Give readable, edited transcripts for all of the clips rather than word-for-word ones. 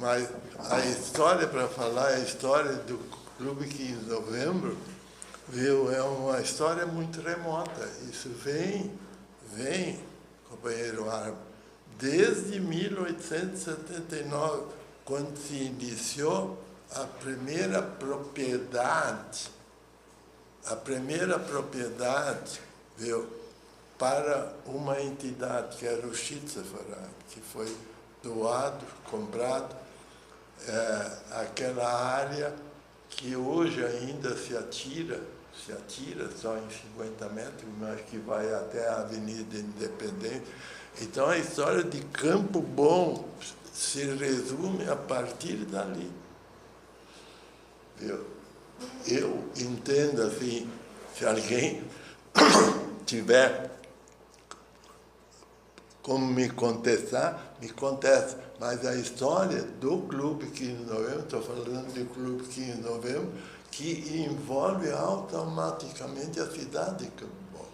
Mas a história, para falar, a história do Clube 15 de Novembro, viu, é uma história muito remota. Isso vem, companheiro Arma, desde 1879, quando se iniciou a primeira propriedade, viu, para uma entidade que era o Schützenverein, que foi doado, comprado, aquela área que hoje ainda se atira só em 50 metros, mas que vai até a Avenida Independência. Então, a história de Campo Bom se resume a partir dali. Eu entendo assim, se alguém tiver como me contestar, me contesta. Mas a história do Clube 15 de Novembro, estou falando do Clube 15 de Novembro, que envolve automaticamente a cidade de Campo Bom.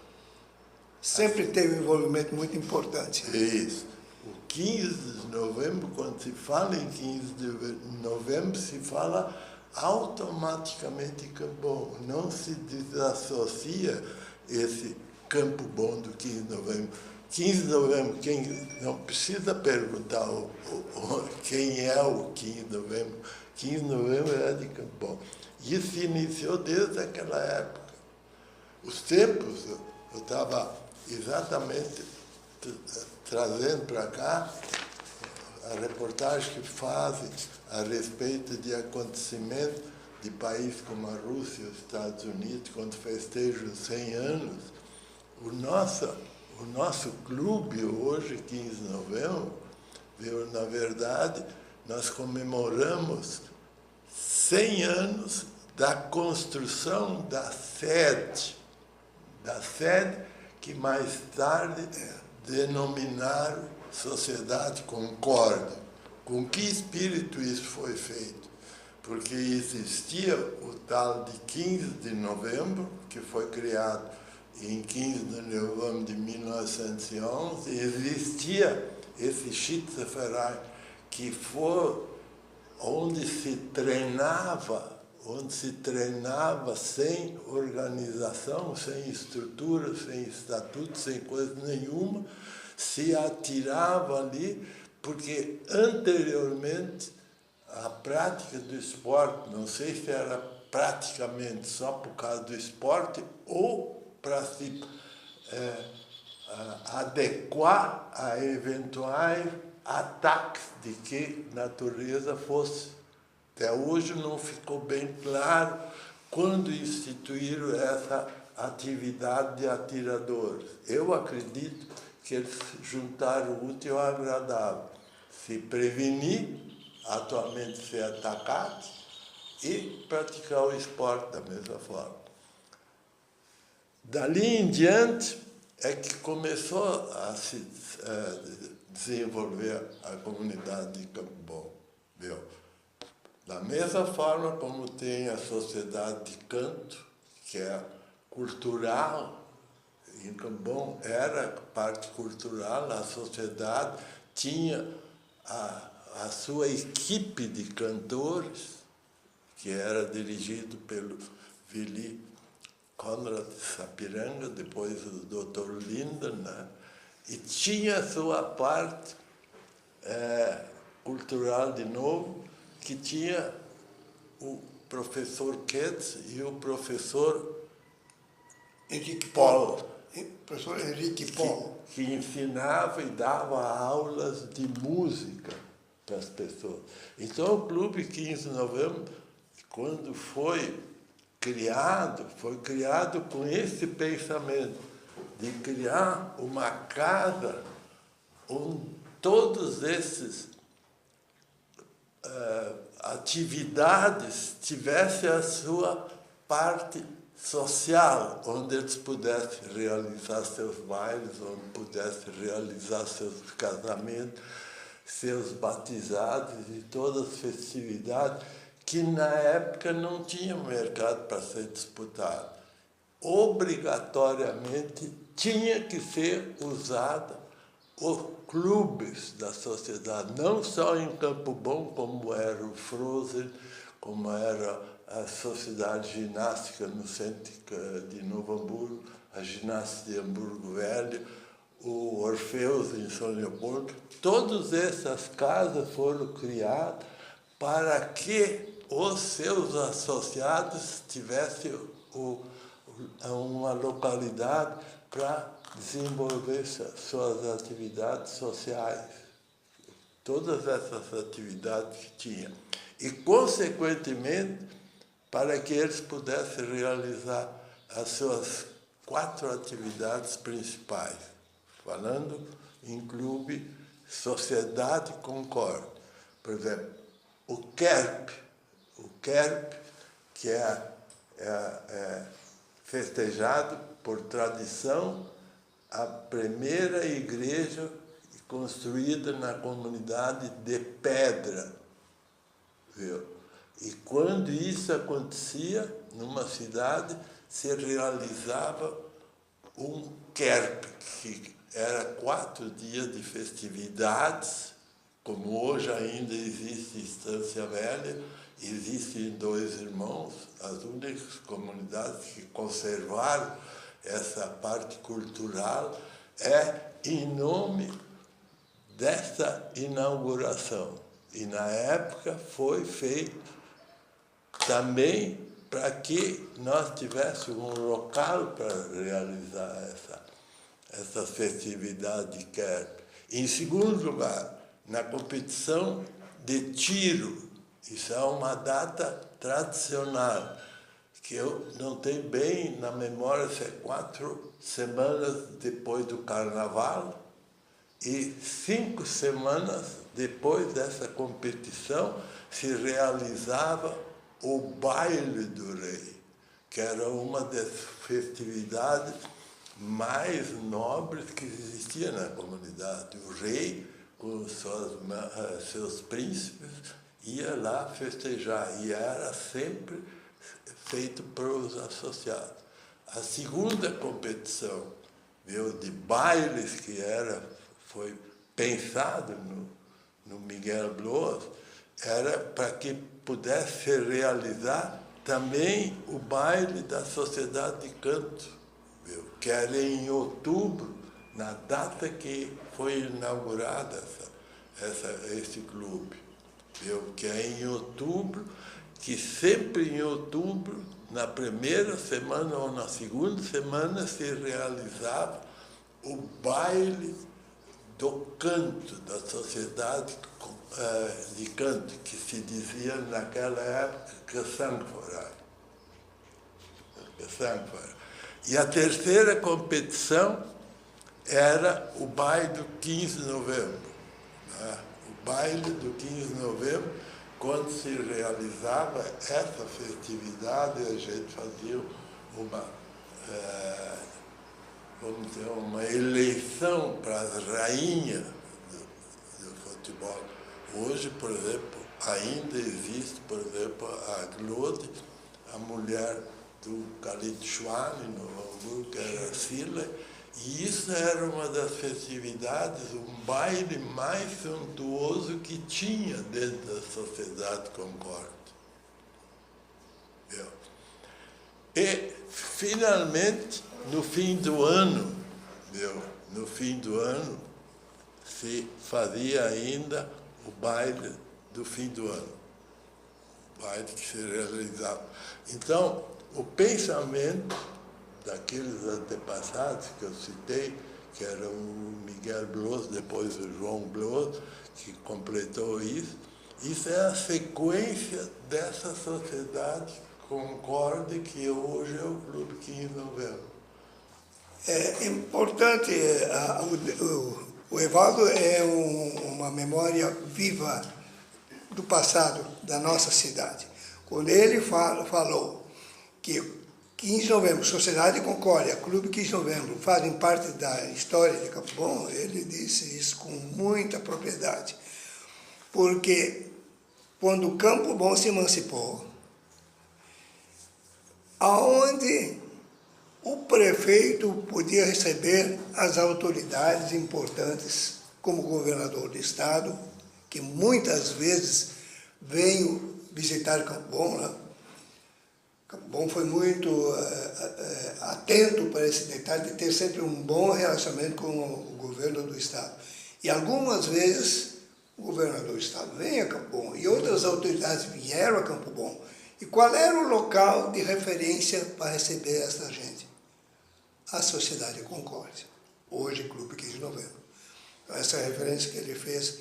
Sempre teve um envolvimento muito importante. Isso. O 15 de novembro, quando se fala em 15 de novembro, se fala automaticamente em Campo Bom. Não se desassocia esse Campo Bom do 15 de novembro. 15 de novembro, quem não precisa perguntar quem é o 15 de novembro. 15 de novembro é de Campo Bom. Isso se iniciou desde aquela época. Os tempos, eu estava exatamente trazendo para cá a reportagem que fazem a respeito de acontecimentos de países como a Rússia e os Estados Unidos, quando festejam 100 anos. O nosso clube hoje, 15 de novembro, na verdade, nós comemoramos 100 anos da construção da sede que mais tarde denominaram Sociedade Concórdia. Com que espírito isso foi feito? Porque existia o tal de 15 de novembro, que foi criado em 15 de novembro de 1911, existia esse Schützenverein, que foi onde se treinava sem organização, sem estrutura, sem estatuto, sem coisa nenhuma, se atirava ali, porque anteriormente a prática do esporte, não sei se era praticamente só por causa do esporte ou para se adequar a eventuais ataques de que natureza fosse. Até hoje não ficou bem claro quando instituíram essa atividade de atiradores. Eu acredito que eles juntaram o útil ao agradável. Se prevenir, atualmente ser atacado, e praticar o esporte da mesma forma. Dali em diante é que começou a se desenvolver a comunidade de Campo Bom. Viu? Da mesma forma como tem a sociedade de canto, que é cultural, em Campo Bom era parte cultural, a sociedade tinha a sua equipe de cantores, que era dirigido pelo Willy Conrad Sapiranga, depois o Dr. Linden, né? E tinha a sua parte cultural de novo, que tinha o professor Ketz e o professor Henrique Paul. Professor Henrique Paul. Que ensinava e dava aulas de música para as pessoas. Então, o Clube 15 de Novembro, quando foi criado com esse pensamento de criar uma casa onde todos esses atividades tivessem a sua parte social, onde eles pudessem realizar seus bailes, onde pudessem realizar seus casamentos, seus batizados e todas as festividades que na época não tinham mercado para ser disputado. Obrigatoriamente tinha que ser usada os clubes da sociedade, não só em Campo Bom, como era o Frozen, como era a Sociedade Ginástica no centro de Novo Hamburgo, a Ginástica de Hamburgo Velho, o Orfeus em São Leopoldo. Todas essas casas foram criadas para que os seus associados tivessem uma localidade para desenvolver suas atividades sociais. Todas essas atividades que tinha. E, consequentemente, para que eles pudessem realizar as suas 4 atividades principais, falando em clube, Sociedade Concorde. Por exemplo, o KERP, que é festejado por tradição, a primeira igreja construída na comunidade de Pedra. Viu? E quando isso acontecia, numa cidade, se realizava um KERP, que era 4 dias de festividades, como hoje ainda existe Estância Velha, existem 2 irmãos, as únicas comunidades que conservaram essa parte cultural, em nome dessa inauguração. E na época foi feito também para que nós tivéssemos um local para realizar essa festividade de KERP. Em segundo lugar, na competição de tiro. Isso é uma data tradicional, que eu não tenho bem na memória se é 4 semanas depois do Carnaval e 5 semanas depois dessa competição se realizava o Baile do Rei, que era uma das festividades mais nobres que existia na comunidade. O rei, com seus príncipes, ia lá festejar, e era sempre feito pelos associados. A segunda competição, viu, de bailes, que foi pensado no Miguel Blois, era para que pudesse realizar também o baile da Sociedade de Canto, viu, que era em outubro, na data que foi inaugurada esse clube. Que é em outubro, que sempre em outubro, na primeira semana ou na segunda semana, se realizava o baile do canto, da Sociedade de Canto, que se dizia naquela época Gesangverein. E a terceira competição era o baile do 15 de novembro. Né? O baile do 15 de novembro, quando se realizava essa festividade, a gente fazia uma eleição para as rainhas do futebol. Hoje, por exemplo, ainda existe, por exemplo, a Glode, a mulher do Khalid Schwan, no Hamburgo, que era a Sila, e isso era uma das festividades, um baile mais suntuoso que tinha dentro da Sociedade Concorde. E, finalmente, no fim do ano, se fazia ainda o baile do fim do ano, o baile que se realizava. Então, o pensamento daqueles antepassados que eu citei, que era o Miguel Blois, depois o João Blois, que completou isso é a sequência dessa Sociedade Concorde, que hoje é o Clube 15 de Novembro. É importante, o Evaldo é uma memória viva do passado da nossa cidade. Quando ele falou que 15 de novembro, Sociedade Concórdia, Clube 15 de novembro, fazem parte da história de Campo Bom, ele disse isso com muita propriedade. Porque quando Campo Bom se emancipou, aonde o prefeito podia receber as autoridades importantes, como o governador do estado, que muitas vezes veio visitar Campo Bom, né? Campo Bom foi muito atento para esse detalhe de ter sempre um bom relacionamento com o governo do estado. E algumas vezes o governador do estado veio a Campo Bom e outras autoridades vieram a Campo Bom. E qual era o local de referência para receber essa gente? A Sociedade Concórdia, hoje Clube 15 de Novembro. Então, essa é a referência que ele fez,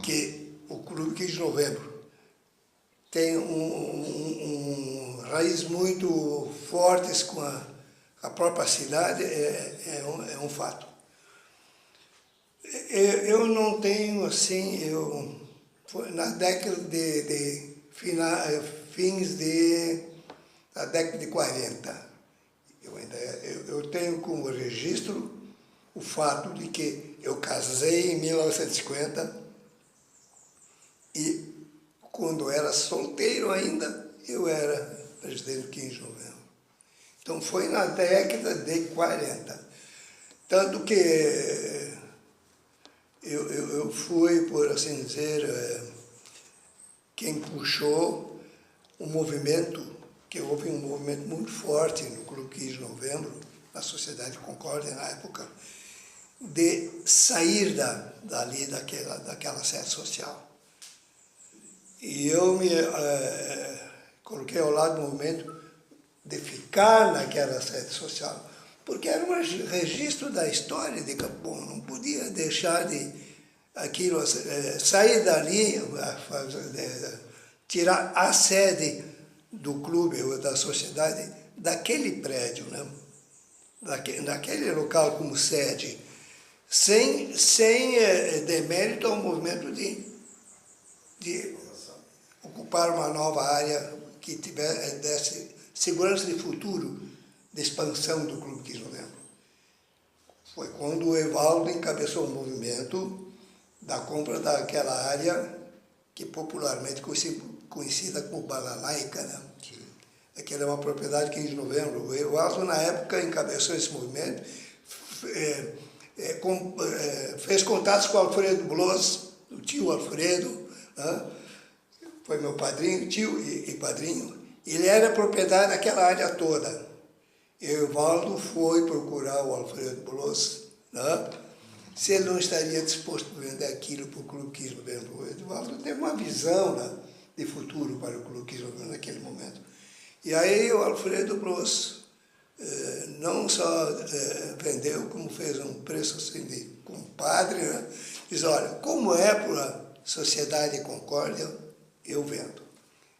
que o Clube 15 de Novembro tem raízes muito fortes com a própria cidade, é um fato. Eu não tenho, assim, foi na década fins da década de 40, eu tenho como registro o fato de que eu casei em 1950 e quando eu era solteiro ainda, eu era presidente do 15 de novembro. Então foi na década de 40. Tanto que eu fui, por assim dizer, quem puxou o movimento, que houve um movimento muito forte no Clube 15 de Novembro, na Sociedade Concórdia na época, de sair dali daquela sede social. E eu me coloquei ao lado do movimento de ficar naquela sede social, porque era um registro da história de Campo Bom, não podia deixar de aquilo, sair dali, tirar a sede do clube ou da sociedade daquele prédio, né? Daquele local como sede, sem demérito ao movimento de ocupar uma nova área que desse segurança de futuro, de expansão do Clube 15 de Novembro. Foi quando o Evaldo encabeçou o movimento da compra daquela área que popularmente conhecida como Balalaica, né? Aquela é uma propriedade 15 de novembro. O Evaldo, na época, encabeçou esse movimento, fez contatos com o Alfredo Bloss, o tio Alfredo, né? Foi meu padrinho, tio e padrinho. Ele era proprietário daquela área toda. E o Evaldo foi procurar o Alfredo Bloss, né? Se ele não estaria disposto a vender aquilo para o Clube 15 de novembro. O Evaldo teve uma visão, né, de futuro para o Clube 15 de novembro naquele momento. E aí o Alfredo Bloss não só vendeu, como fez um preço assim de compadre, né? Diz, olha, como é para a Sociedade Concórdia, eu vendo.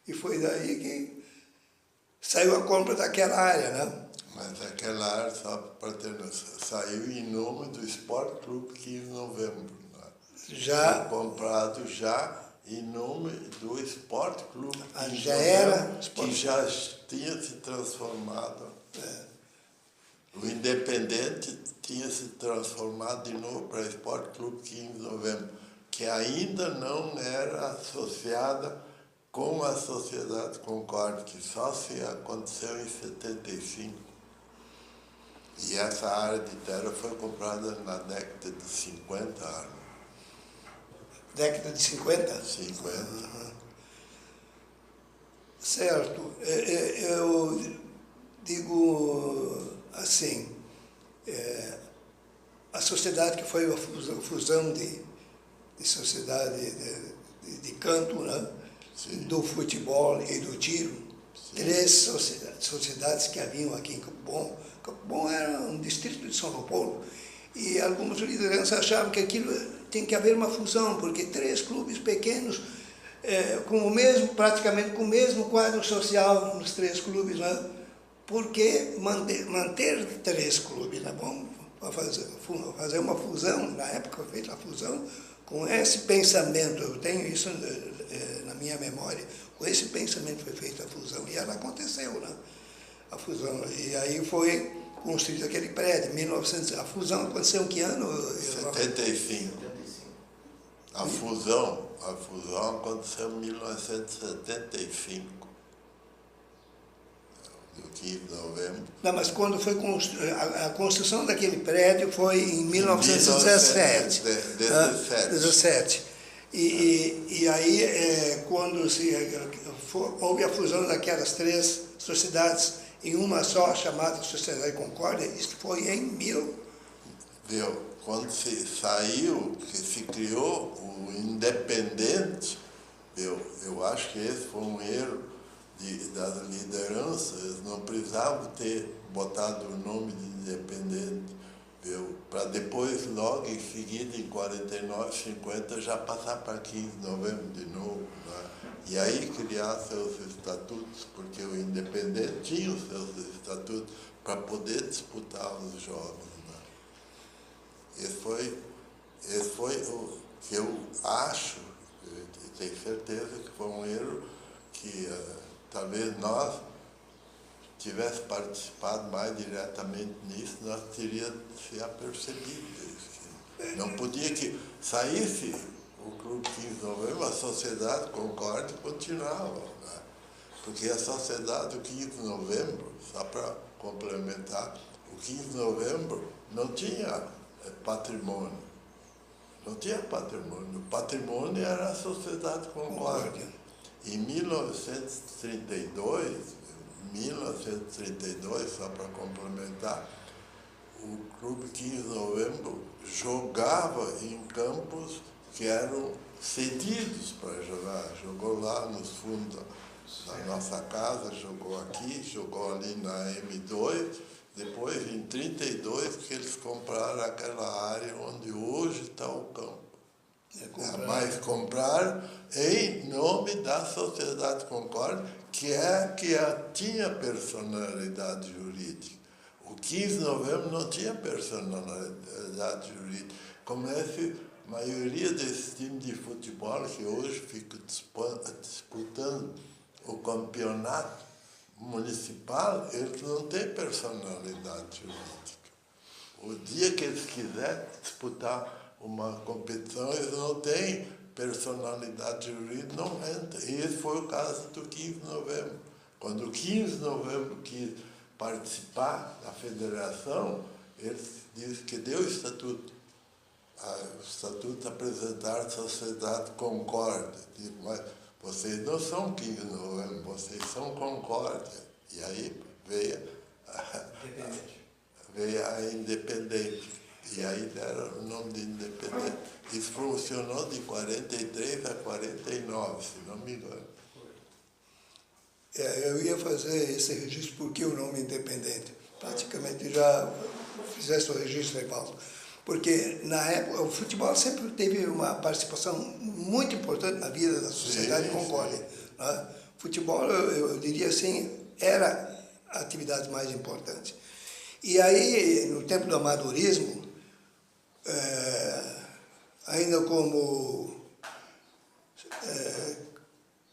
E foi daí que saiu a compra daquela área, né? Mas aquela área saiu em nome do Esporte Clube 15 de novembro. Né? Já foi comprado já em nome do Esporte Clube 15 de já novembro, era que já tinha se transformado. O Independente tinha se transformado de novo para Esporte Clube 15 de novembro, que ainda não era associada com a Sociedade Concórdia, que só se aconteceu em 75. E essa área de terra foi comprada na década de 50. Década de 50? 50. Uhum. Certo. Eu digo assim, a sociedade que foi a fusão de sociedade de canto, né? Do futebol e do tiro. Sim. 3 sociedades que haviam aqui em Campo Bom. Campo Bom era um distrito de São Paulo e algumas lideranças achavam que aquilo tem que haver uma fusão, porque 3 clubes pequenos, praticamente com o mesmo quadro social nos 3 clubes, né? Por que manter 3 clubes, né? Bom, para fazer uma fusão, na época foi feita a fusão, com esse pensamento, eu tenho isso na minha memória, com esse pensamento foi feita a fusão, e ela aconteceu, né? A fusão, e aí foi construído aquele prédio, 1900, a fusão aconteceu em que ano? 75. A fusão aconteceu em 1975. do 15 de novembro. Não, mas quando foi a construção daquele prédio foi em 1917. 17. E aí, quando houve a fusão daquelas três sociedades em uma só, chamada Sociedade Concórdia, isso foi em Quando se saiu, que se criou o Independente, eu acho que esse foi um erro das lideranças. Eles não precisavam ter botado o nome de Independente, para depois, logo em seguida, em 49, 50, já passar para 15 de novembro de novo, né? E aí criar seus estatutos, porque o Independente tinha os seus estatutos para poder disputar os jogos, né? Esse foi o que eu acho, tenho certeza que foi um erro que talvez nós tivesse participado mais diretamente nisso, nós teríamos se apercebido disso. Não podia que saísse o Clube 15 de Novembro, a Sociedade Concórdia continuava, né? Porque a Sociedade do 15 de Novembro, só para complementar, o 15 de Novembro não tinha patrimônio. Não tinha patrimônio. O patrimônio era a Sociedade Concórdia. Em 1932, só para complementar, o Clube 15 de Novembro jogava em campos que eram cedidos para jogar. Jogou lá nos fundos da nossa casa, jogou aqui, jogou ali na M2. Depois, em 1932, que eles compraram aquela área onde hoje está o campo. Mas compraram em nome da Sociedade Concórdia, que tinha personalidade jurídica. O 15 de novembro não tinha personalidade jurídica. Como a maioria desses times de futebol que hoje ficam disputando o campeonato municipal, eles não têm personalidade jurídica. O dia que eles quiserem disputar uma competição, eles não têm personalidade jurídica, não entra. E esse foi o caso do 15 de novembro. Quando o 15 de novembro quis participar da federação, eles dizem que deu o estatuto. O estatuto apresentaram a Sociedade Concórdia. Digo, mas vocês não são 15 de novembro, vocês são Concórdia. E aí veio a Independente. E aí deram o nome de Independente. Isso funcionou de 43 a 49, se não me engano. Eu ia fazer esse registro, porque o nome Independente. Praticamente já fizesse o registro, Evaldo. Porque, na época, o futebol sempre teve uma participação muito importante na vida da Sociedade Concórdia. Né? Futebol, eu diria assim, era a atividade mais importante. E aí, no tempo do amadorismo, ainda como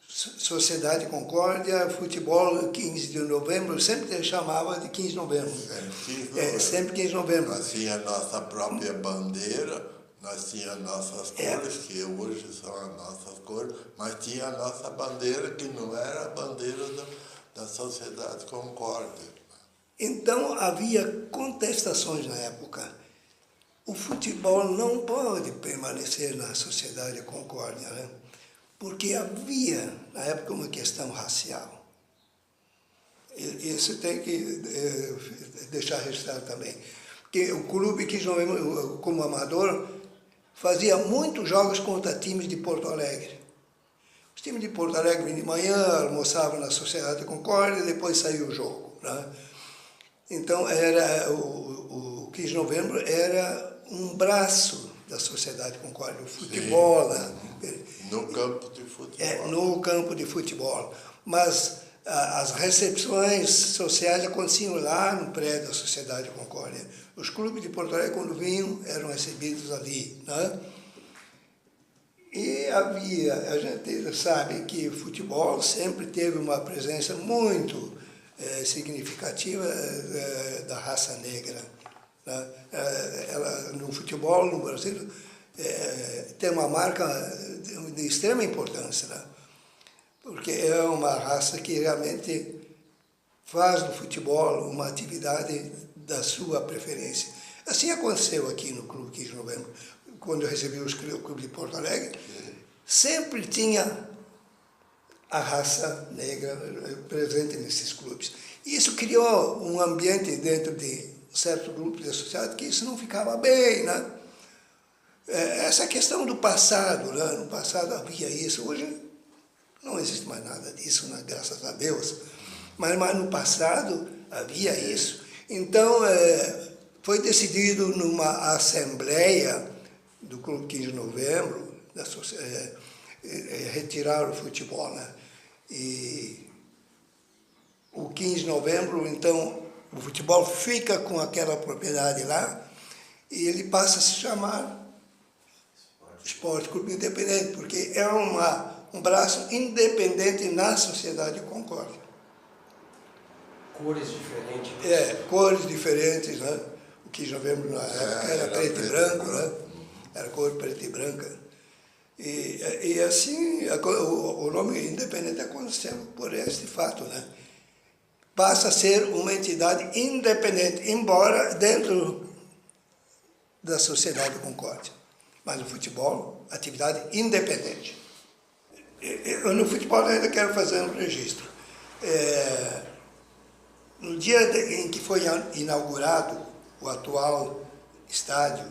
Sociedade Concórdia, futebol 15 de novembro, sempre chamava de 15 de novembro. Sempre 15 de novembro. Nós tínhamos a nossa própria bandeira, nós tínhamos nossas cores, que hoje são as nossas cores, mas tinha a nossa bandeira, que não era a bandeira da Sociedade Concórdia. Então, havia contestações na época. O futebol não pode permanecer na Sociedade Concórdia, né? Porque havia, na época, uma questão racial. Isso tem que deixar registrado também. Porque o clube, como amador, fazia muitos jogos contra times de Porto Alegre. Os times de Porto Alegre vinham de manhã, almoçavam na Sociedade Concórdia, depois saía o jogo, né? Então, o 15 de novembro era um braço da Sociedade Concórdia, o futebol. No campo de futebol. No campo de futebol. Mas as recepções sociais aconteciam lá no prédio da Sociedade Concórdia. Os clubes de Porto Alegre, quando vinham, eram recebidos ali, né? E a gente sabe que o futebol sempre teve uma presença muito significativa da raça negra. Né? No futebol, no Brasil, tem uma marca de extrema importância, né? Porque é uma raça que realmente faz do futebol uma atividade da sua preferência. Assim aconteceu aqui no Clube 15 de Novembro, quando eu recebi o Clube de Porto Alegre, sempre tinha a raça negra presente nesses clubes. E isso criou um ambiente dentro de certos grupos da sociedade que isso não ficava bem, né? Essa questão do passado, né? No passado havia isso, hoje não existe mais nada disso, né? Graças a Deus. Mas no passado havia isso. Então, foi decidido numa assembleia do Clube 15 de Novembro, retirar o futebol, né? E o 15 de novembro, então, o futebol fica com aquela propriedade lá e ele passa a se chamar Esporte Clube Independente, porque é um braço independente na Sociedade de Concórdia. Cores diferentes. Cores diferentes, né? O 15 de novembro na época era preto e branco, né? Era cor preta e branca. E assim, o nome independente aconteceu por esse fato, né? Passa a ser uma entidade independente, embora dentro da Sociedade de Concórdia. Mas o futebol, atividade independente. Eu no futebol ainda quero fazer um registro. No dia em que foi inaugurado o atual estádio,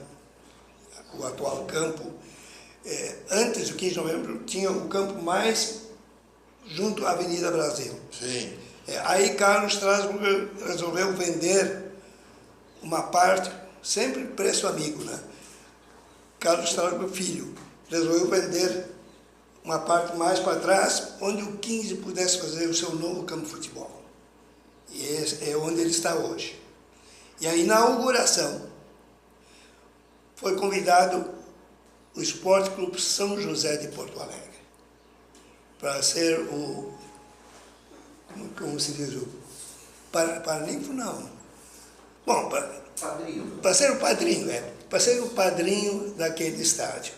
o atual campo, antes do 15 de novembro tinha o campo mais junto à Avenida Brasil. Sim. Aí Carlos Strasburg resolveu vender uma parte, sempre preço amigo, né? Carlos Strasburg filho resolveu vender uma parte mais para trás, onde o 15 pudesse fazer o seu novo campo de futebol. E esse é onde ele está hoje. E a inauguração foi convidado o Esporte Clube São José de Porto Alegre para ser o, como se diz, o paraninfo não. Bom, para ser o padrinho, para ser o padrinho daquele estádio.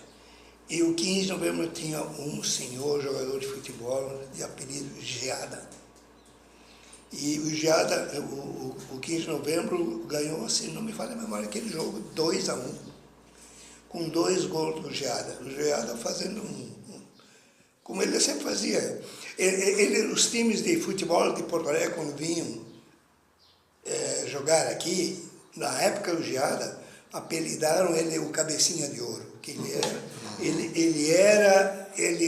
E o 15 de novembro tinha um senhor jogador de futebol de apelido Geada. E o Geada, o 15 de novembro ganhou, assim, não me falha a memória, aquele jogo 2-1, com 2 gols do Geada. O Geada fazendo como ele sempre fazia. Os times de futebol de Porto Alegre, quando vinham jogar aqui, na época o Geada, apelidaram ele o Cabecinha de Ouro, que ele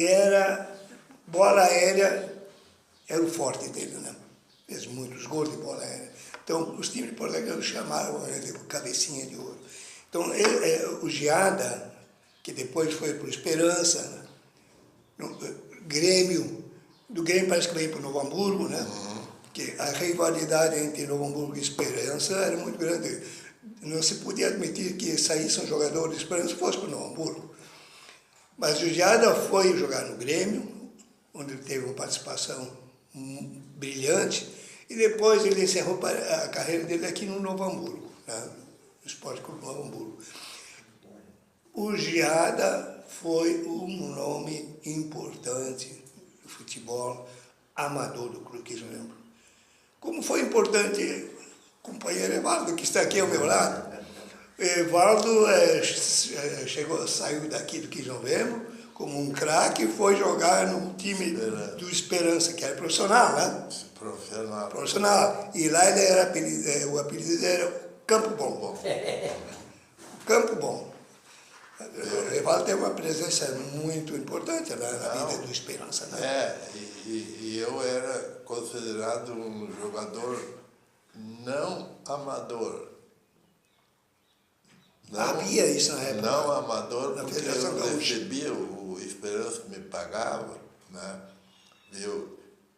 era bola aérea, era o forte dele, né? Fez muitos gols de bola aérea. Então, os times de Porto Alegre chamaram ele o Cabecinha de Ouro. Então, o Geada, que depois foi para o Esperança, né? Do Grêmio parece que veio para o Novo Hamburgo, né? Que a rivalidade entre Novo Hamburgo e Esperança era muito grande. Não se podia admitir que saísse um jogador de Esperança e fosse para o Novo Hamburgo. Mas o Geada foi jogar no Grêmio, onde ele teve uma participação brilhante, e depois ele encerrou a carreira dele aqui no Novo Hamburgo, né? No Esporte Clube Novo Hamburgo. O Geada foi um nome importante do futebol amador do Clube 15 de novembro. Como foi importante o companheiro Evaldo, que está aqui ao meu lado. Evaldo saiu daqui do 15 de novembro como um craque e foi jogar no time do Esperança, que era profissional, né? Profissional. E lá ele era o apelido dele era Campo Bom. Campo Bom. O Evaldo teve uma presença muito importante na vida do Esperança, né? E eu era considerado um jogador não amador. Havia isso na época. Não amador, porque Federação eu Gaúcha. recebia, o Esperança me pagava, né?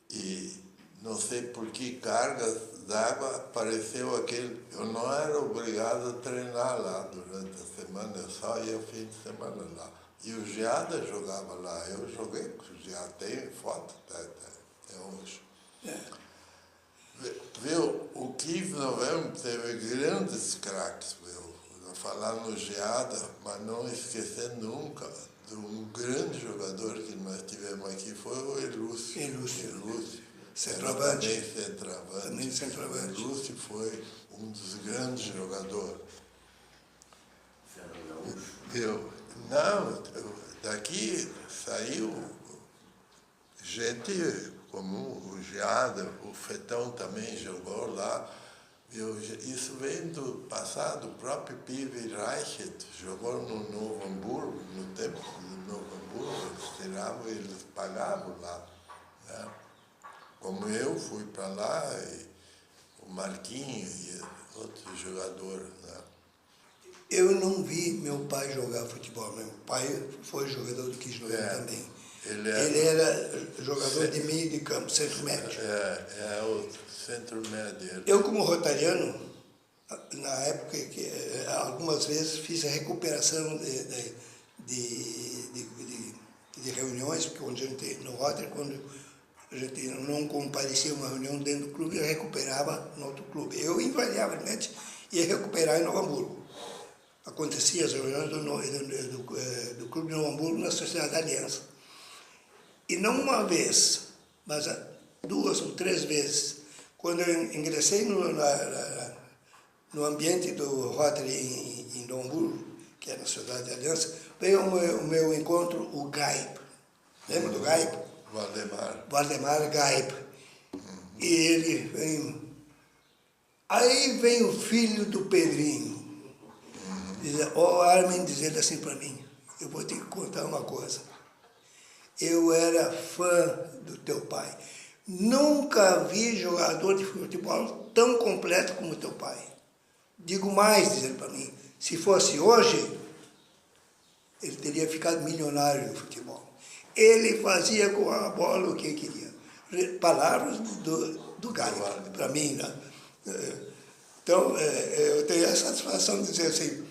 E não sei por que cargas d'água apareceu aquele. Eu não era obrigado a treinar lá durante a semana, eu só ia fim de semana lá. E o Geada jogava lá, eu joguei com o Geada, tenho foto até hoje. Viu, o 15 de novembro teve grandes craques, falar no Geada, mas não esquecer nunca de um grande jogador que nós tivemos aqui, foi o Elúcio. centroavante. Também centroavante. O Lúcio foi um dos grandes jogadores. Daqui saiu gente como o Geada, o Fetão também jogou lá. Isso vem do passado. O próprio Pive Reichert jogou no Novo Hamburgo, no tempo do Novo Hamburgo, eles pagavam lá. Né? Como eu fui para lá, e o Marquinhos e outros jogadores. Né? Eu não vi meu pai jogar futebol. Meu pai foi jogador do Kislev também. Ele era jogador de meio de campo, centro médio. É o centro médio. Eu, como rotariano, na época, algumas vezes fiz a recuperação de reuniões, porque quando a gente, no Rotary, quando a gente não comparecia a uma reunião dentro do clube, eu recuperava no outro clube. Eu, invariavelmente, ia recuperar em Novo Hamburgo. Acontecia as reuniões do Clube de Novo Hamburgo na Sociedade da Aliança. E não uma vez, mas 2 ou 3 vezes, quando eu ingressei no ambiente do Rotary em Novo Hamburgo, que é na Sociedade da Aliança, veio o meu encontro o Gaip. Lembra do Gaip? Valdemar Gaip. E ele veio. Aí vem o filho do Pedrinho. O Armin dizendo assim para mim: eu vou te contar uma coisa. Eu era fã do teu pai. Nunca vi jogador de futebol tão completo como teu pai. Digo mais, dizendo para mim, se fosse hoje, ele teria ficado milionário no futebol. Ele fazia com a bola o que queria. Palavras do Gaio, para mim, né? Então, eu tenho a satisfação de dizer assim,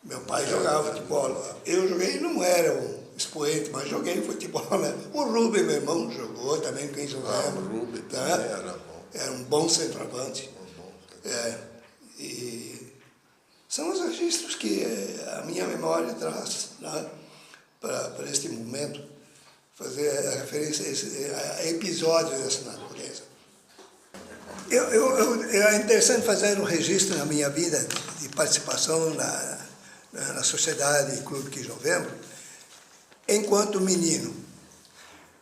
meu pai jogava futebol. Eu joguei, não era um expoente, mas joguei futebol, né? O Rubem, meu irmão, jogou também, quem jogava. O Rubem também era bom. Era um bom centroavante. E são os registros que a minha memória traz, né, para este momento, fazer a referência a episódios dessa natureza. É interessante fazer um registro na minha vida de participação na Sociedade Clube 15 de Novembro, enquanto menino.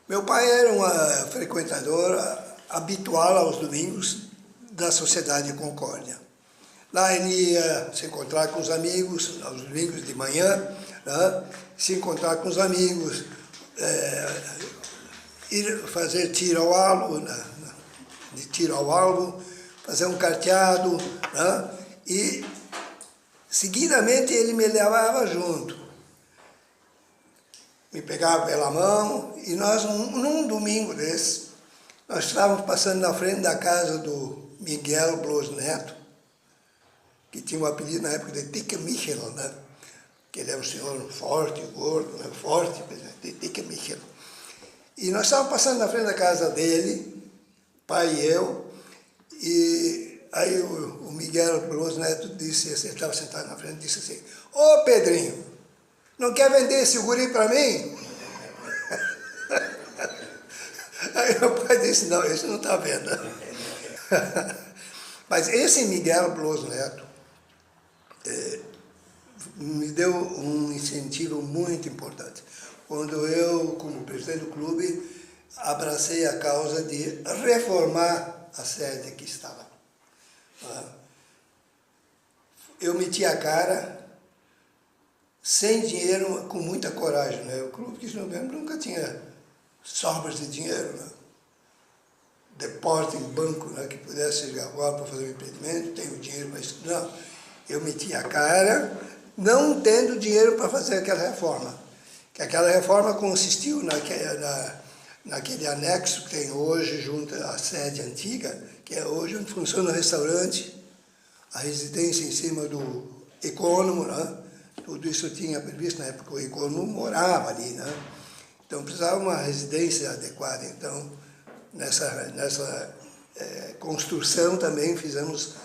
Meu pai era um frequentador habitual aos domingos da Sociedade Concórdia. Lá ele ia se encontrar com os amigos, aos domingos de manhã, né? Se encontrar com os amigos, ir fazer tiro ao alvo, fazer um carteado, né? E seguidamente ele me levava junto. Me pegava pela mão e nós, num domingo desse, nós estávamos passando na frente da casa do Miguel Blos Neto, que tinha um apelido na época de Tica Michel, né? Que ele era um senhor forte, gordo, né? Forte, de Tica Michel. E nós estávamos passando na frente da casa dele, pai e eu, e aí o Miguel Blos Neto disse assim, ele estava sentado na frente, disse assim, ô Pedrinho, não quer vender esse guri para mim? Aí meu pai disse, não, esse não está vendo. Mas esse Miguel Blos Neto me deu um incentivo muito importante. Quando eu, como presidente do clube, abracei a causa de reformar a sede que estava. Eu meti a cara, sem dinheiro, com muita coragem, né? O Clube 15 de Novembro nunca tinha sobras de dinheiro, né? Depósito em banco, né? Que pudesse chegar agora para fazer um empreendimento, tenho dinheiro para isso. Não, eu meti a cara, não tendo dinheiro para fazer aquela reforma. Que aquela reforma consistiu naquele anexo que tem hoje, junto à sede antiga, que é hoje onde funciona o restaurante, a residência em cima do econômico, né? Tudo isso eu tinha previsto na época, o econômico morava ali, né? Então precisava uma residência adequada. Então, nessa construção também fizemos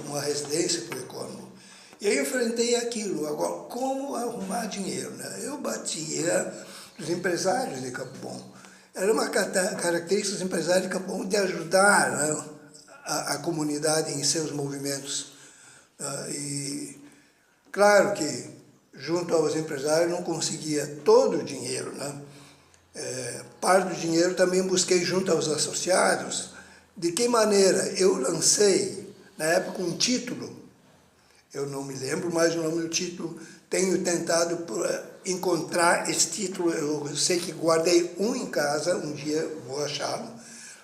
uma residência para o econômico. E aí eu enfrentei aquilo. Agora, como arrumar dinheiro, né? Eu batia nos empresários de Campo Bom. Era uma característica dos empresários de Campo Bom de ajudar, né, a comunidade em seus movimentos. E claro que, junto aos empresários, não conseguia todo o dinheiro, né? Parte do dinheiro também busquei junto aos associados. De que maneira? Eu lancei, na época, um título, eu não me lembro mais o nome do título, tenho tentado encontrar esse título, eu sei que guardei um em casa, um dia vou achá-lo.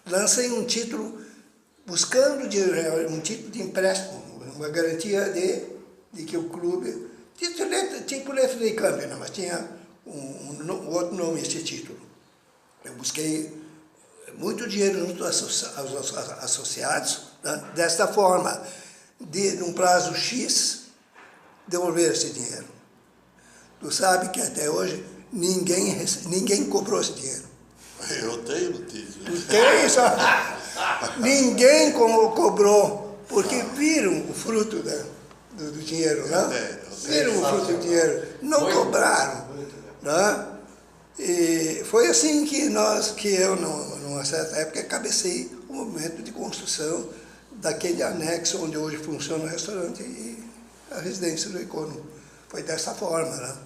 Lancei um título buscando um título de empréstimo, uma garantia de que o clube, tipo letra de câmbio, não, mas tinha um outro nome esse título. Eu busquei muito dinheiro junto aos associados, né, desta forma, num prazo X, devolver esse dinheiro. Tu sabe que até hoje ninguém cobrou esse dinheiro. Eu tenho o título. Tu tens? Ninguém cobrou, porque viram o fruto do dinheiro, né? Viram o fruto do dinheiro, não cobraram. Né? E foi assim que eu, numa certa época, cabecei o movimento de construção daquele anexo onde hoje funciona o restaurante e a residência do Econo. Foi dessa forma, né?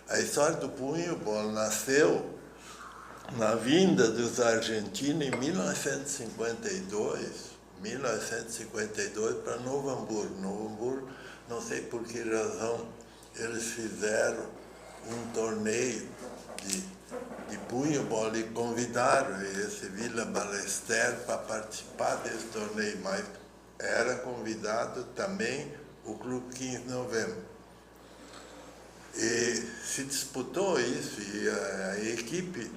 A história do Punhobol nasceu na vinda dos argentinos em 1952 para Novo Hamburgo. Novo Hamburgo, não sei por que razão, eles fizeram um torneio de punhobol e convidaram esse Vila Ballester para participar desse torneio, mas era convidado também o Clube 15 de Novembro. E se disputou isso, e a equipe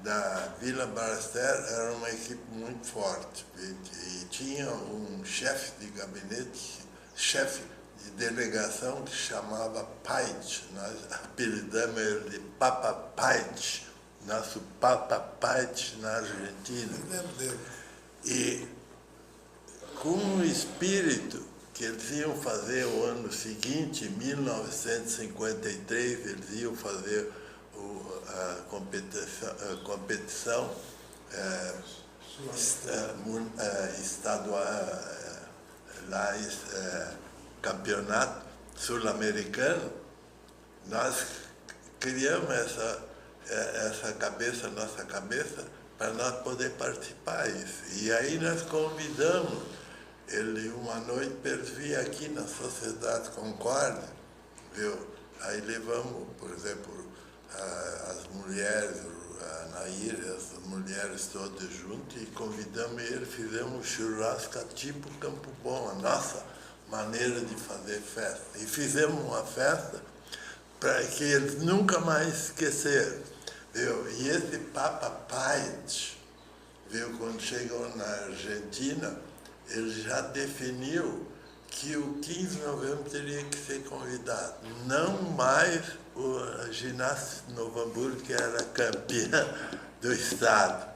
da Vila Ballester era uma equipe muito forte, e tinha um chefe de gabinete, chefe de delegação que chamava Paich. Nós apelidamos ele de Papa Paich, nosso Papa Paich na Argentina. E com o espírito que eles iam fazer o ano seguinte, em 1953, eles iam fazer a competição estadual, campeonato sul-americano. Nós criamos essa cabeça, nossa cabeça, para nós poder participar disso. E aí nós convidamos ele uma noite para vir aqui na Sociedade Concórdia, viu? Aí levamos, por exemplo, as mulheres, a Nair, as mulheres todas juntas, e convidamos ele, fizemos um churrasco tipo Campo Bom, a nossa maneira de fazer festa. E fizemos uma festa para que eles nunca mais esqueceram, viu? E esse Papa Paich, viu, quando chegou na Argentina, ele já definiu que o 15 de novembro teria que ser convidado, não mais o ginásio de Novo Hamburgo, que era campeã do estado.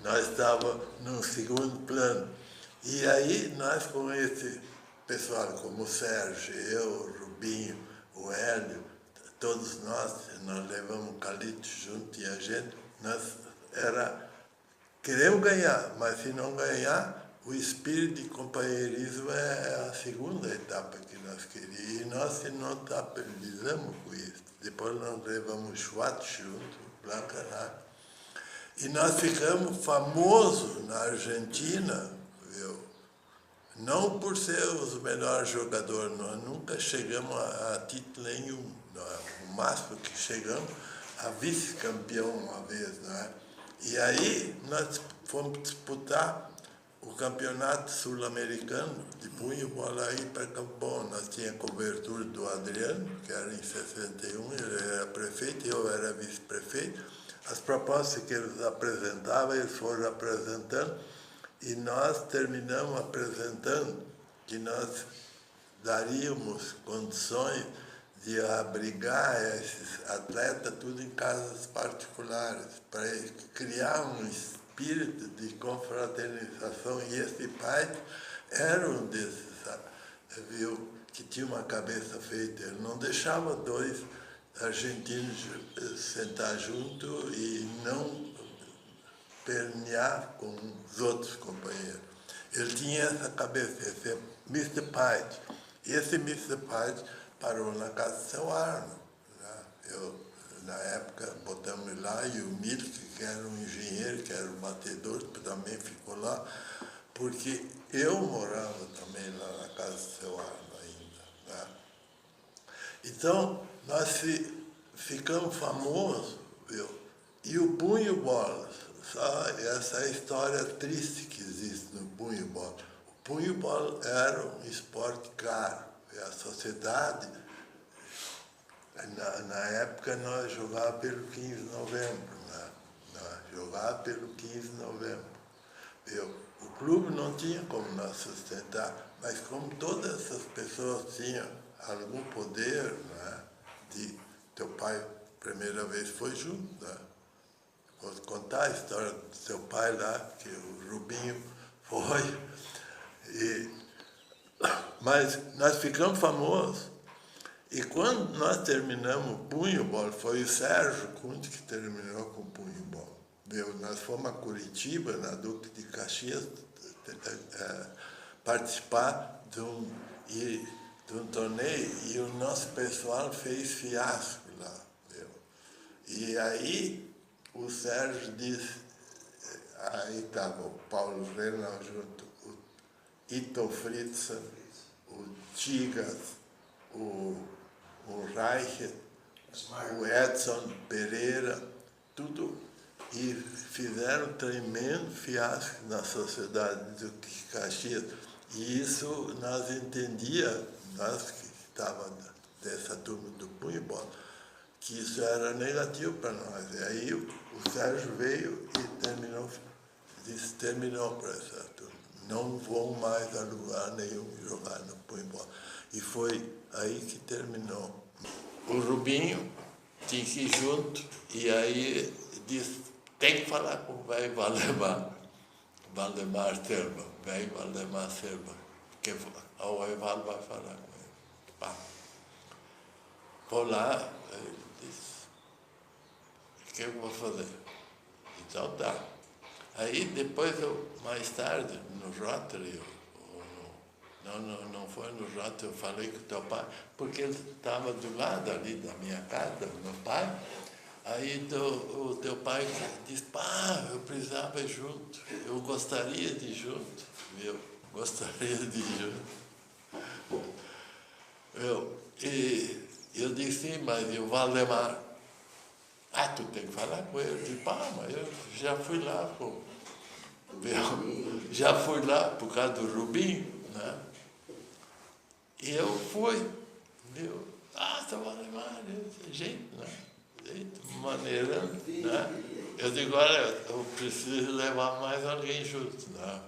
Nós estávamos num segundo plano. E aí nós, com esse pessoal, como o Sérgio, eu, o Rubinho, o Hélio, todos nós levamos o Calito junto, e a gente, queremos ganhar, mas se não ganhar, o espírito de companheirismo é a segunda etapa que nós queríamos. E nós se notabilizamos com isso. Depois nós levamos o Schwartz junto, o Blanca. E nós ficamos famosos na Argentina, viu? Não por ser os melhores jogadores, nós nunca chegamos a título nenhum. O máximo que chegamos a vice-campeão uma vez, não é? E aí nós fomos disputar o campeonato sul-americano de punhobol aí para Campo Bom. Nós tínhamos cobertura do Adriano, que era em 61, ele era prefeito e eu era vice-prefeito. As propostas que eles apresentavam, eles foram apresentando, e nós terminamos apresentando que nós daríamos condições de abrigar esses atletas tudo em casas particulares, para criar um espírito de confraternização. E esse pai era um desses, viu, que tinha uma cabeça feita. Ele não deixava dois argentinos sentar junto e não espernear com os outros companheiros. Ele tinha essa cabeça, esse Mr. Pike. E esse Mr. Pike parou na casa do seu Arno. Né? Na época, botamos lá, e o Milk, que era um engenheiro, que era um batedor, também ficou lá, porque eu morava também lá na casa do seu Arno ainda. Né? Então, nós ficamos famosos, viu? E o punho-bola, essa é a história triste que existe no punho-bola. O punho-bola era um esporte caro. E a sociedade, na época, nós jogávamos pelo 15 de novembro. Né? Nós jogávamos pelo 15 de novembro. Viu? O clube não tinha como nós sustentar, mas como todas essas pessoas tinham algum poder, né? Teu pai, primeira vez, foi junto. Né? Vou contar a história do seu pai lá, que o Rubinho foi. Mas nós ficamos famosos. E quando nós terminamos o punho-bola, foi o Sérgio Conte que terminou com o punho-bola. Nós fomos a Curitiba, na Duque de Caxias, participar de um torneio, e o nosso pessoal fez fiasco lá. Viu? E aí o Sérgio disse, aí estava o Paulo Renal junto, o Ito Fritzen, o Tigas, o Reicher, o Edson Pereira, tudo, e fizeram um tremendo fiasco na sociedade do Caxias. E isso nós entendíamos, nós que estávamos dessa turma do punho-bola, que isso era negativo para nós. E aí o Sérgio veio e terminou para essa turma. Não vão mais a lugar nenhum jogar no punho-bola. E foi aí que terminou. O Rubinho tinha que ir junto, e aí disse, tem que falar com o velho Valdemar Serba, velho Valdemar Serba, que o Evaldo vai falar com ele. Pá. Vou lá, ele disse, o que eu vou fazer? Então tá. Aí depois, mais tarde, no Rotary, não foi no Rotary, eu falei com o teu pai, porque ele estava do lado ali da minha casa, do meu pai. Aí o teu pai disse, pá, eu precisava ir junto, eu gostaria de ir junto, viu? Gostaria de ir junto. E eu disse, sim, mas e o Valdemar? Ah, tu tem que falar com ele. Eu disse, pá, mas eu já fui lá, pô. Já fui lá por causa do Rubinho, né? E eu fui, viu? Ah, seu Valdemar, jeito, né? Maneirando, né? Eu digo, olha, eu preciso levar mais alguém junto, né?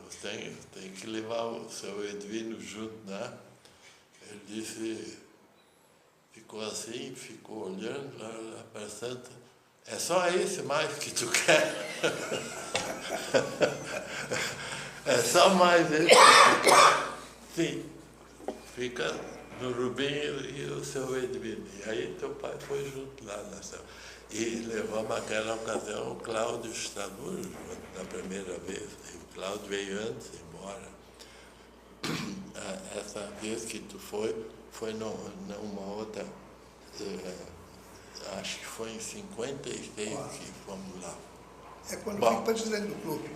Tem que levar o seu Edvino junto, né? Ele disse, ficou assim, ficou olhando, lá pensando, é só esse mais que tu quer? É só mais esse que tu quer? Sim, fica no Rubinho e o seu Edvino. E aí teu pai foi junto lá nessa. E levamos naquela ocasião o Cláudio Staduro, na primeira vez. E o Cláudio veio antes, embora. Essa vez que tu foi numa outra, acho que foi em 56 que fomos lá. É quando eu fui presidente do clube.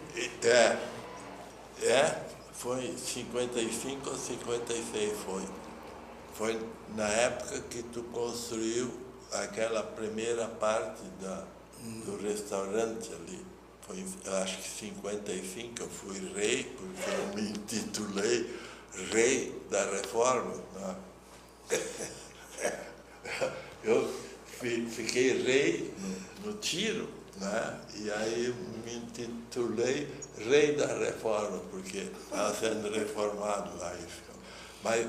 Foi em 55 ou 56 foi. Foi na época que tu construiu aquela primeira parte do restaurante ali. Foi, acho que 55, eu fui rei, porque eu me intitulei Rei da Reforma. Né? Eu fiquei rei no tiro, né? E aí me intitulei Rei da Reforma, porque estava sendo reformado lá. Mas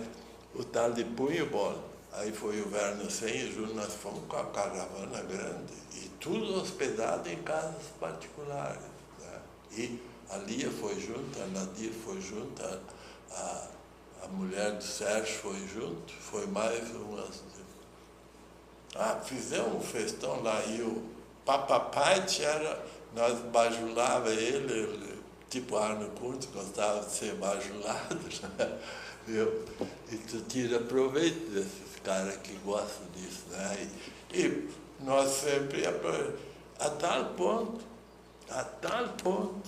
o tal de punho-bola, aí foi o Verno Senha, nós fomos com a caravana grande, e tudo hospedado em casas particulares. Né? E a Lia foi junto, a Nadir foi junto, a mulher do Sérgio foi junto, foi mais umas... fizemos um festão lá, e o Papa Pite era nós bajulava ele, tipo Arno Kunz, gostava de ser bajulado, né? E tu tira proveito desses caras que gostam disso, né? E nós sempre, a tal ponto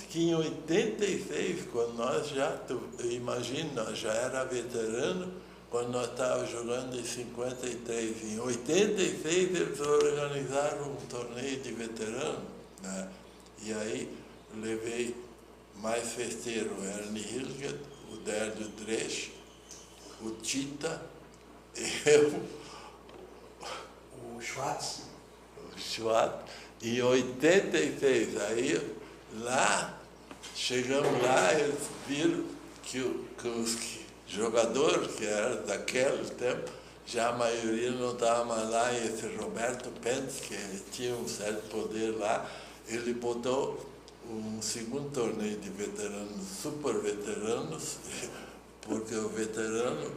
que em 86, quando nós já, imagina, nós já era veterano, quando nós estávamos jogando em 53. Em 86 eles organizaram um torneio de veterano, né? E aí levei mais festeiro, o Ernie Hilgert, o Dérlio Dresch, o Tita, eu, O Schwartz. o Schwartz, em 86. Aí lá, chegamos lá, eles viram que os jogadores que eram daquele tempo, já a maioria não estava mais lá, e esse Roberto Pentes, que tinha um certo poder lá, ele botou um segundo torneio de veteranos, super veteranos, porque o veterano,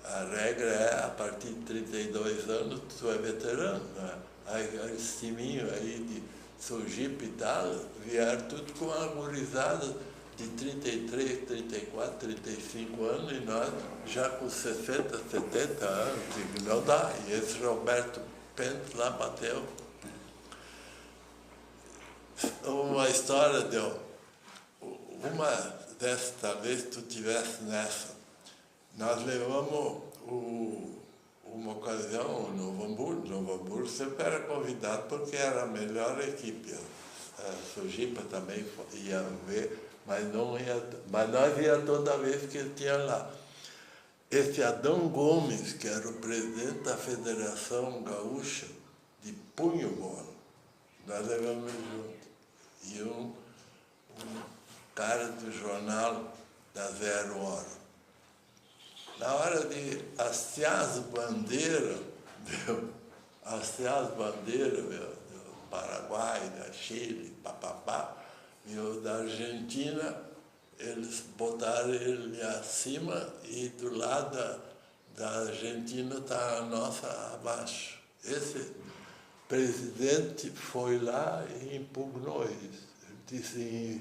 a regra é, a partir de 32 anos, tu é veterano, né? Aí esse timinho aí de Sergipe e tal, vieram tudo com uma gurizada de 33, 34, 35 anos, e nós já com 60, 70 anos, digo, não dá. E esse Roberto Pentes lá bateu. Uma história deu, uma dessas, talvez tu tivesse nessa, nós levamos uma ocasião no Novo Hamburgo sempre era convidado porque era a melhor equipe. A Sergipe também ia ver, mas nós ia toda vez que ele tinha lá. Esse Adão Gomes, que era o presidente da Federação Gaúcha de punho-bola, nós levamos ele junto. E um cara do jornal da Zero Hora. Na hora de hastear as bandeiras, do Paraguai, da Chile, papapá, da Argentina, eles botaram ele acima e do lado da Argentina está a nossa abaixo. Esse presidente foi lá e impugnou isso. Disse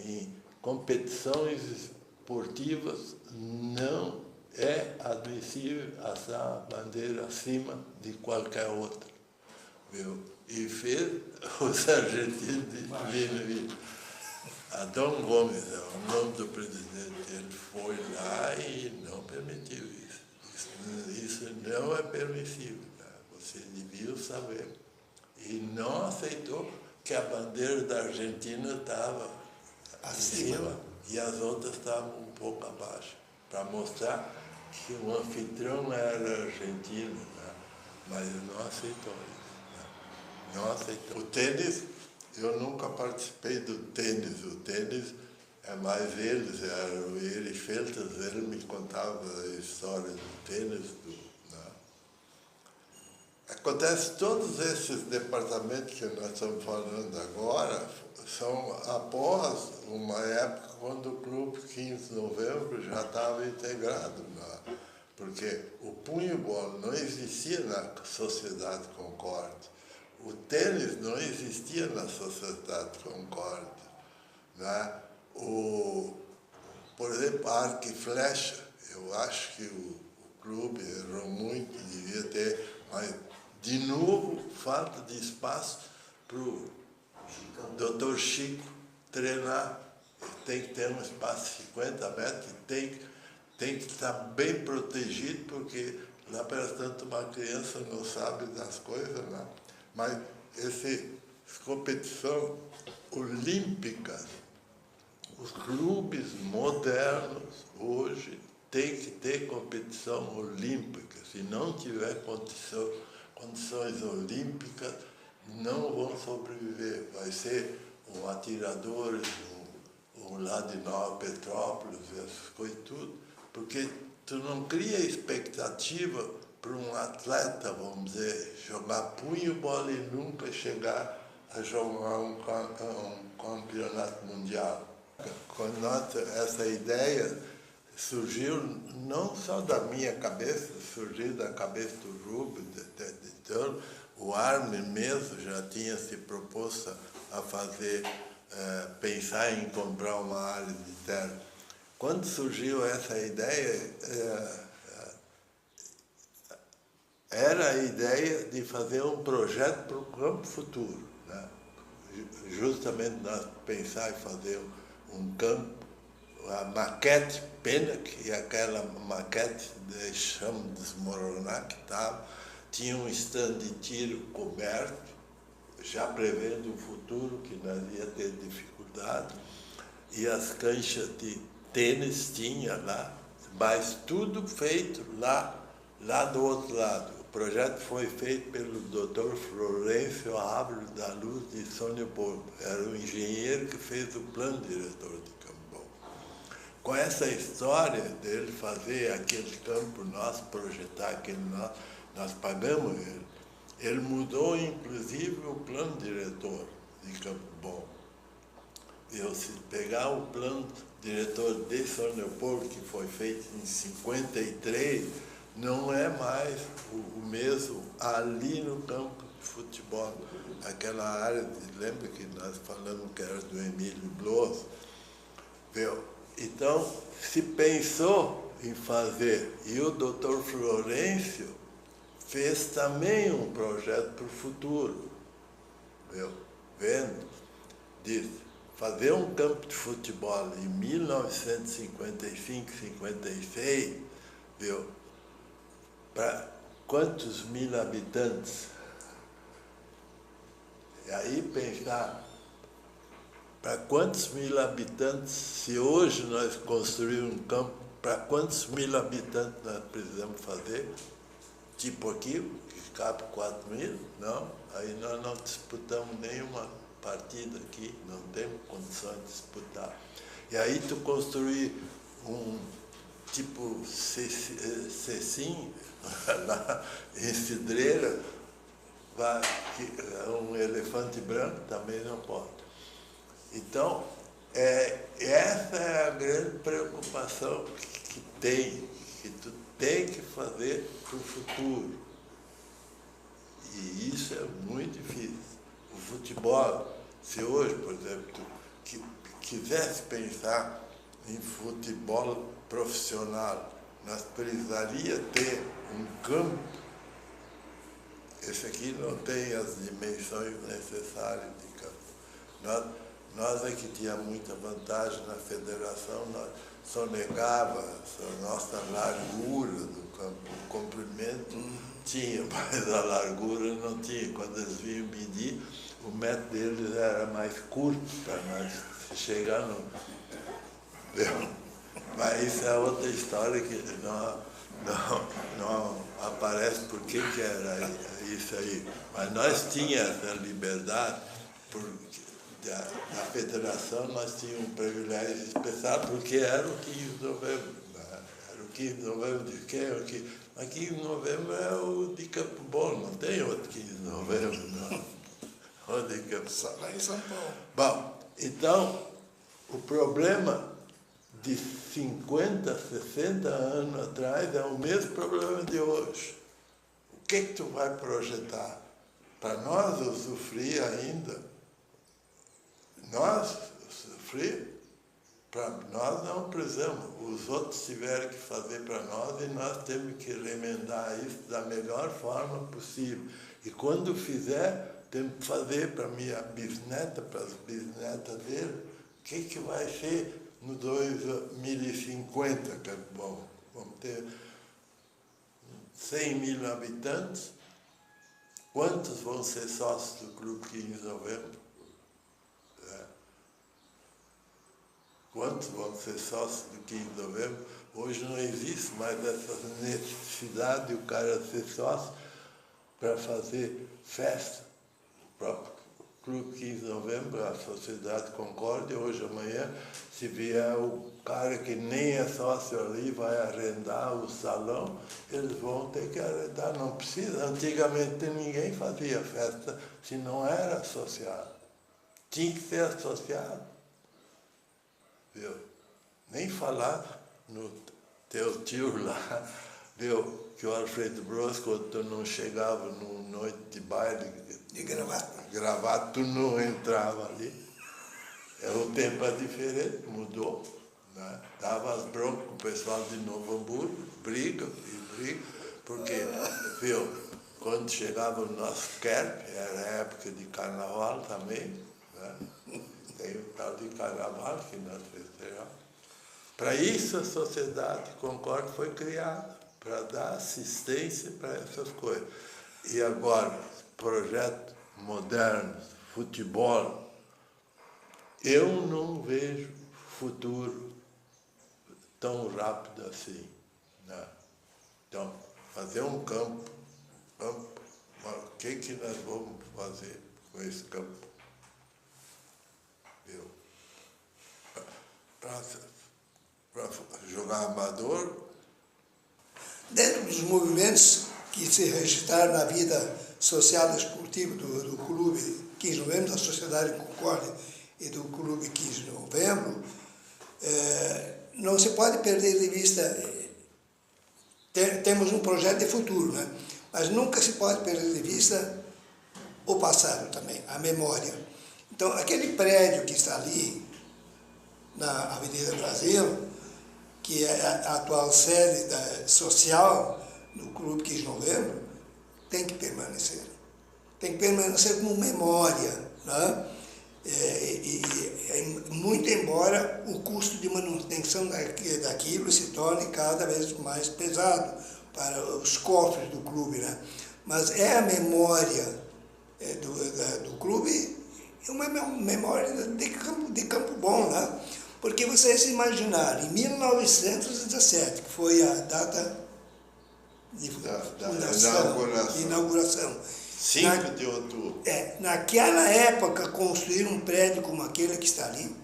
em competições esportivas não é admissível assar a bandeira acima de qualquer outra. Viu? E fez os argentinos de Adão Gomes é o nome do presidente. Ele foi lá e não permitiu isso. Isso não é permissível. Você devia saber. E não aceitou que a bandeira da Argentina estava acima e as outras estavam um pouco abaixo, para mostrar que o anfitrião era argentino, né? Mas ele não aceitou isso. Né? Não aceitou. O tênis, eu nunca participei do tênis. O tênis é mais eles, era o Erich Feltes, ele me contava a história do tênis, Acontece, todos esses departamentos que nós estamos falando agora são após uma época quando o Clube 15 de Novembro já estava integrado, porque o punho-bola não existia na Sociedade Concorde, o tênis não existia na Sociedade Concorde, né? Por exemplo, arco e flecha, eu acho que o clube errou muito, devia ter, mas de novo, falta de espaço para o Dr. Chico treinar. Tem que ter um espaço de 50 metros, tem que estar bem protegido, porque lá para tanto uma criança não sabe das coisas, né? Mas essas competições olímpicas, os clubes modernos hoje têm que ter competição olímpica. Se não tiver condições olímpicas, não vão sobreviver. Vai ser um atirador, um lá de Nova Petrópolis, essas coisas tudo, porque tu não cria expectativa para um atleta, vamos dizer, jogar punho, bola e nunca chegar a jogar um campeonato mundial. Quando essa ideia surgiu não só da minha cabeça, surgiu da cabeça do Rubens, o Armin mesmo já tinha se proposto a fazer, pensar em comprar uma área de terra. Quando surgiu essa ideia, era a ideia de fazer um projeto para o campo futuro, né? Justamente nós pensar em fazer um campo, a maquete Pennack, e aquela maquete deixamos desmoronar que estava, tinha um stand de tiro coberto, já prevendo o futuro que nós ia ter dificuldade, e as canchas de tênis tinha lá, mas tudo feito lá do outro lado. O projeto foi feito pelo Dr. Florencio Ávila da Luz de São Leopoldo. Era o engenheiro que fez o plano diretor de Campo Bom. Com essa história dele fazer aquele campo nosso, projetar aquele nosso, nós pagamos ele. Ele mudou, inclusive, o plano diretor de Campo Bom. Se pegar o plano diretor de São Leopoldo, que foi feito em 53, não é mais o mesmo ali no campo de futebol. Aquela área, lembra que nós falamos que era do Emílio Bloss? Viu? Então, se pensou em fazer, e o doutor Florencio fez também um projeto para o futuro, viu? Vendo? Disse, fazer um campo de futebol em 1955, 56, viu? Para quantos mil habitantes? E aí pensar, para quantos mil habitantes, se hoje nós construirmos um campo, para quantos mil habitantes nós precisamos fazer? Tipo aqui, que cabe 4 mil? Não, aí nós não disputamos nenhuma partida aqui, não temos condições de disputar. E aí tu construir um tipo Cecim, lá em Cidreira, um elefante branco também não pode. Então, essa é a grande preocupação que tu tem que fazer para o futuro. E isso é muito difícil. O futebol, se hoje, por exemplo, tu quisesse pensar em futebol profissional, nós precisaríamos ter um campo. Esse aqui não tem as dimensões necessárias de campo. Nós é que tinha muita vantagem na federação, nós sonegava a nossa largura do campo, o comprimento tinha, mas a largura não tinha. Quando eles vinham medir, o método deles era mais curto para nós chegar no... Mas isso é outra história que não aparece por que era isso aí. Mas nós tínhamos essa liberdade, da federação nós tínhamos um privilégio especial, porque era o 15 de novembro. Né? Era o 15 de novembro de quem? Mas 15 de novembro é o de Campo Bom, não tem outro 15 de novembro, não. O de Campo Só lá em São Paulo. Bom, então, o problema de 50, 60 anos atrás é o mesmo problema de hoje. O que tu vai projetar? Para nós usufruir ainda, nós sofrer, para nós não precisamos. Os outros tiveram que fazer para nós e nós temos que remendar isso da melhor forma possível. E quando fizer, temos que fazer para minha bisneta, para as bisnetas dele, o que vai ser no 2050, que é bom. Vamos ter 100 mil habitantes. Quantos vão ser sócios do Clube 15 de Novembro? Quantos vão ser sócios do 15 de novembro? Hoje não existe mais essa necessidade de o cara ser sócio para fazer festa. O próprio Clube 15 de novembro, a Sociedade Concórdia, hoje, amanhã, se vier o cara que nem é sócio ali, vai arrendar o salão, eles vão ter que arrendar. Não precisa. Antigamente ninguém fazia festa se não era associado. Tinha que ser associado. Viu? Nem falar no teu tio lá, viu? Que o Alfredo Bros, quando tu não chegava numa noite de baile, De gravata. Gravata não entrava ali. O tempo é diferente, mudou. Né? Dava as broncas com o pessoal de Novo Hamburgo, briga, porque, viu, quando chegava o nosso Kerp, era época de carnaval também, né? Tem o tal de carnaval que nós festejamos. Para isso a sociedade Concorde foi criada, para dar assistência para essas coisas. E agora, projetos modernos, futebol, eu não vejo futuro tão rápido assim. Né? Então, fazer um campo, o que nós vamos fazer com esse campo? Para jogar amador? Dentro dos movimentos que se registraram na vida social e esportiva do Clube 15 de Novembro, da Sociedade Concorde e do Clube 15 de Novembro, não se pode perder de vista, temos um projeto de futuro, né? Mas nunca se pode perder de vista o passado também, a memória. Então, aquele prédio que está ali, na Avenida Brasil, que é a atual sede social do Clube 15 de Novembro, tem que permanecer. Tem que permanecer como memória, né? Muito embora o custo de manutenção daquilo se torne cada vez mais pesado para os cofres do clube, né? Mas é a memória do clube, é uma memória de Campo Bom, né? Porque vocês imaginaram, em 1917, que foi a data de inauguração. 5 de outubro. Naquela época, construir um prédio como aquele que está ali,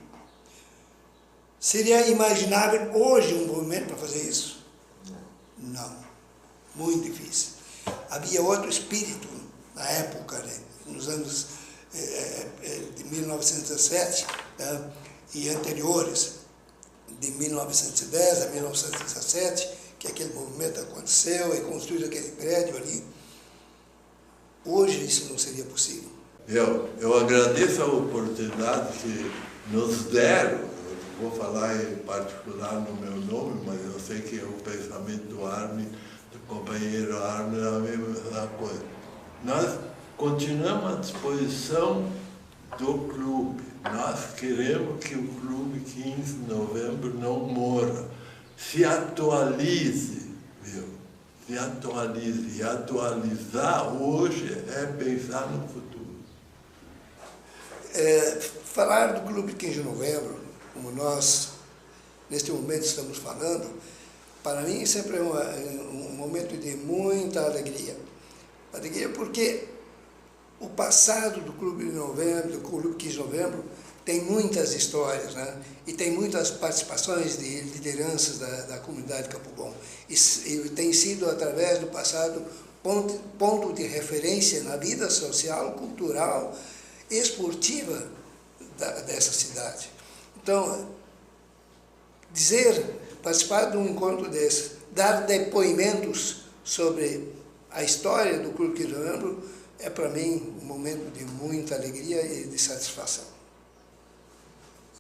seria imaginável hoje um movimento para fazer isso? Não. Muito difícil. Havia outro espírito na época, né? Nos anos de 1917, né? E anteriores, de 1910 a 1917, que aquele movimento aconteceu e construiu aquele prédio ali. Hoje isso não seria possível. Eu agradeço a oportunidade que nos deram, eu vou falar em particular no meu nome, mas eu sei que é o pensamento do Armin, do companheiro Armin, é a mesma coisa. Nós continuamos à disposição do clube. Nós queremos que o Clube 15 de Novembro não morra, se atualize, viu? Se atualize. E atualizar hoje é pensar no futuro. Falar do Clube 15 de Novembro, como nós, neste momento, estamos falando, para mim sempre é um momento de muita alegria. Alegria porque o passado do Clube de Novembro, do Clube 15 de Novembro, tem muitas histórias, né? E tem muitas participações de lideranças da comunidade Campo Bom. E tem sido, através do passado, ponto de referência na vida social, cultural e esportiva dessa cidade. Então, participar de um encontro desse, dar depoimentos sobre a história do Clube 15 de Novembro, é para mim um momento de muita alegria e de satisfação.